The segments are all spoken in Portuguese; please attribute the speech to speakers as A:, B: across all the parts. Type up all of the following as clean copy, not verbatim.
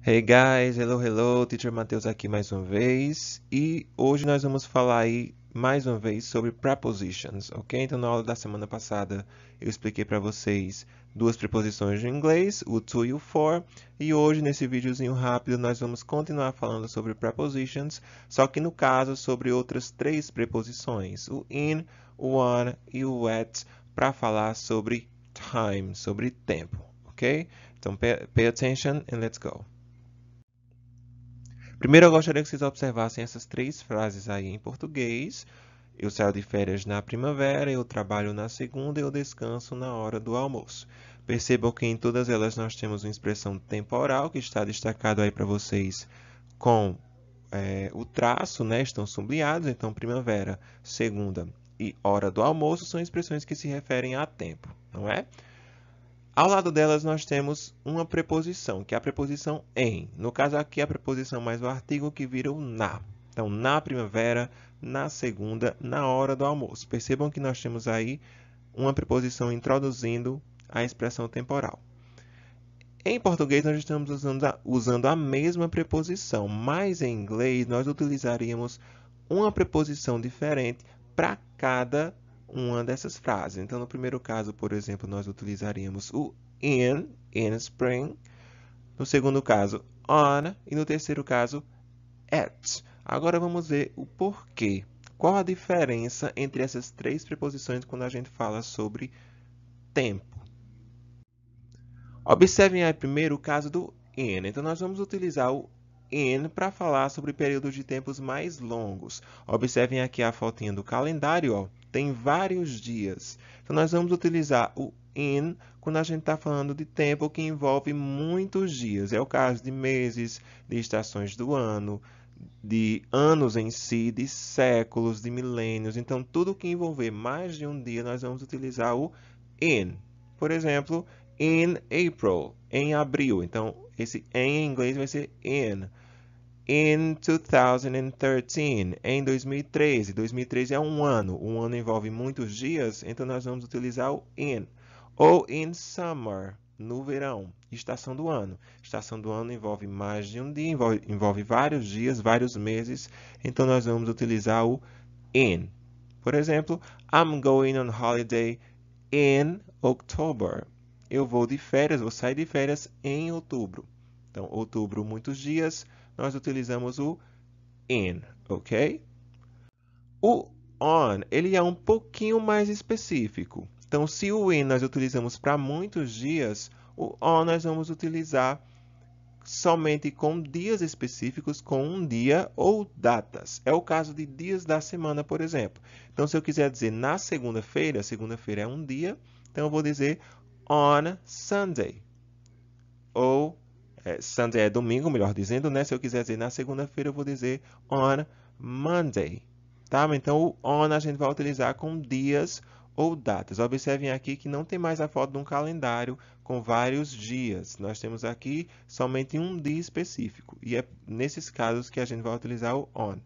A: Hey guys, hello, Teacher Matheus aqui mais uma vez e hoje nós vamos falar aí mais uma vez sobre prepositions, ok? Então na aula da semana passada eu expliquei para vocês duas preposições de inglês, o to e o for, e hoje nesse videozinho rápido nós vamos continuar falando sobre prepositions, só que no caso sobre outras três preposições, o in, o on e o at, para falar sobre time, sobre tempo, ok? Então pay attention and let's go. Primeiro, eu gostaria que vocês observassem essas três frases aí em português. Eu saio de férias na primavera, eu trabalho na segunda e eu descanso na hora do almoço. Percebam que em todas elas nós temos uma expressão temporal que está destacado aí para vocês com o traço, né? Estão sublinhados, então primavera, segunda e hora do almoço são expressões que se referem a tempo, não é? Ao lado delas, nós temos uma preposição, que é a preposição em. No caso aqui, a preposição mais o artigo que vira o na. Então, na primavera, na segunda, na hora do almoço. Percebam que nós temos aí uma preposição introduzindo a expressão temporal. Em português, nós estamos usando a mesma preposição, mas em inglês nós utilizaríamos uma preposição diferente para cada uma dessas frases. Então, no primeiro caso, por exemplo, nós utilizaríamos o in spring. No segundo caso, on. E no terceiro caso, at. Agora vamos ver o porquê. Qual a diferença entre essas três preposições quando a gente fala sobre tempo? Observem aí primeiro o caso do in. Então, nós vamos utilizar o in para falar sobre períodos de tempos mais longos. Observem aqui a fotinha do calendário, ó, tem vários dias. Então, nós vamos utilizar o in quando a gente está falando de tempo que envolve muitos dias. É o caso de meses, de estações do ano, de anos em si, de séculos, de milênios. Então, tudo que envolver mais de um dia, nós vamos utilizar o in. Por exemplo, in April, em abril. Então, esse em inglês vai ser in. In 2013, em 2013. 2013 é um ano. Um ano envolve muitos dias, então nós vamos utilizar o in. Ou in summer, no verão, estação do ano. Estação do ano envolve mais de um dia, envolve vários dias, vários meses, então nós vamos utilizar o in. Por exemplo, I'm going on holiday in October. Eu vou de férias, vou sair de férias em outubro. Então, outubro, muitos dias, nós utilizamos o in, ok? O on, ele é um pouquinho mais específico. Então, se o in nós utilizamos para muitos dias, o on nós vamos utilizar somente com dias específicos, com um dia ou datas. É o caso de dias da semana, por exemplo. Então, se eu quiser dizer na segunda-feira, segunda-feira é um dia, então eu vou dizer on Sunday. Ou Sunday é domingo, melhor dizendo, né? Se eu quiser dizer na segunda-feira, eu vou dizer on Monday. Tá? Então, o on a gente vai utilizar com dias ou datas. Observem aqui que não tem mais a foto de um calendário com vários dias. Nós temos aqui somente um dia específico. E é nesses casos que a gente vai utilizar o on.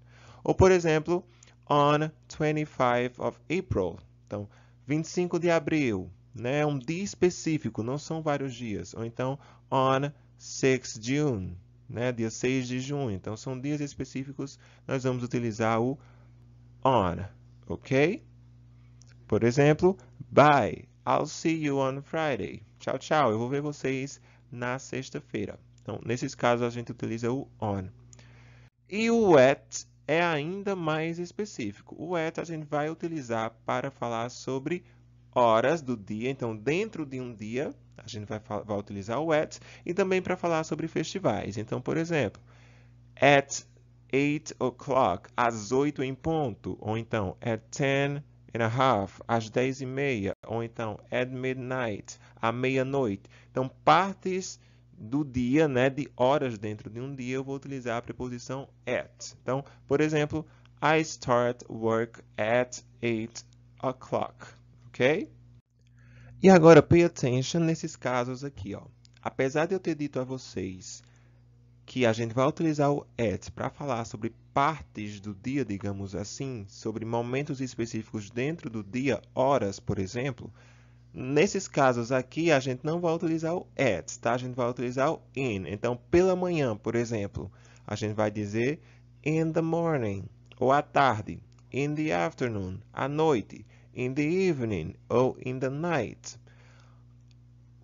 A: Ou, por exemplo, on 25 of April. Então, 25 de abril. Né? É um dia específico, não são vários dias. Ou então, on 6 June, né? Dia 6 de junho. Então, são dias específicos, nós vamos utilizar o on, ok? Por exemplo, bye, I'll see you on Friday. Tchau, tchau, eu vou ver vocês na sexta-feira. Então, nesses casos, a gente utiliza o on. E o at é ainda mais específico. O at a gente vai utilizar para falar sobre horas do dia. Então, dentro de um dia, a gente vai utilizar o at. E também para falar sobre festivais. Então, por exemplo, at 8 o'clock, às 8 em ponto. Ou então, at 10 and a half, às 10 e meia. Ou então, at midnight, à meia-noite. Então, partes do dia, né, de horas dentro de um dia, eu vou utilizar a preposição at. Então, por exemplo, I start work at 8 o'clock. Ok? E agora, pay attention nesses casos aqui, ó. Apesar de eu ter dito a vocês que a gente vai utilizar o at para falar sobre partes do dia, digamos assim, sobre momentos específicos dentro do dia, horas, por exemplo, Nesses casos aqui, a gente não vai utilizar o at, tá? A gente vai utilizar o in. Então, pela manhã, por exemplo, a gente vai dizer in the morning, ou à tarde, in the afternoon, à noite, in the evening, ou in the night.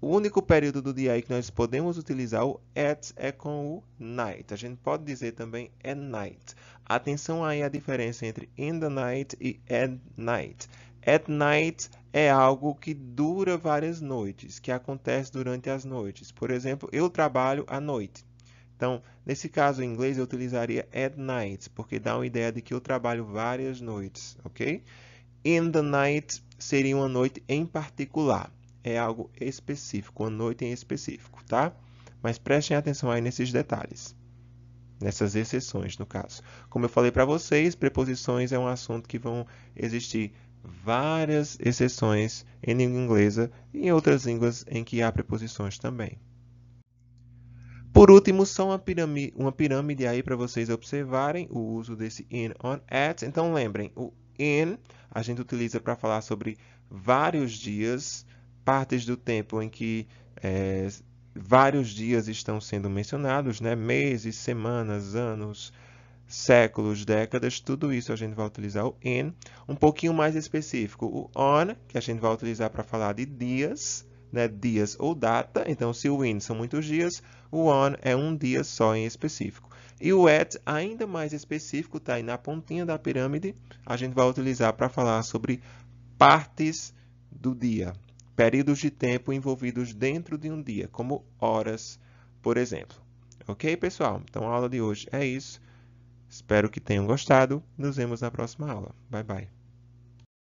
A: O único período do dia aí que nós podemos utilizar o at é com o night. A gente pode dizer também at night. Atenção aí à diferença entre in the night e at night. At night é algo que dura várias noites, que acontece durante as noites. Por exemplo, eu trabalho à noite. Então, nesse caso em inglês, eu utilizaria at night, porque dá uma ideia de que eu trabalho várias noites, ok? In the night seria uma noite em particular. É algo específico, uma noite em específico, tá? Mas prestem atenção aí nesses detalhes, nessas exceções, no caso. Como eu falei para vocês, preposições é um assunto que vão existir várias exceções em língua inglesa e em outras línguas em que há preposições também. Por último, só uma pirâmide aí para vocês observarem o uso desse in, on, at. Então, lembrem, o in a gente utiliza para falar sobre vários dias, partes do tempo em que vários dias estão sendo mencionados, né? Meses, semanas, anos, séculos, décadas, tudo isso a gente vai utilizar o in. Um pouquinho mais específico, o on, que a gente vai utilizar para falar de dias, né? Dias ou data. Então, se o in são muitos dias, o on é um dia só em específico. E o at, ainda mais específico, está aí na pontinha da pirâmide, a gente vai utilizar para falar sobre partes do dia, períodos de tempo envolvidos dentro de um dia, como horas, por exemplo. Ok, pessoal? Então, a aula de hoje é isso. Espero que tenham gostado. Nos vemos na próxima aula. Bye, bye.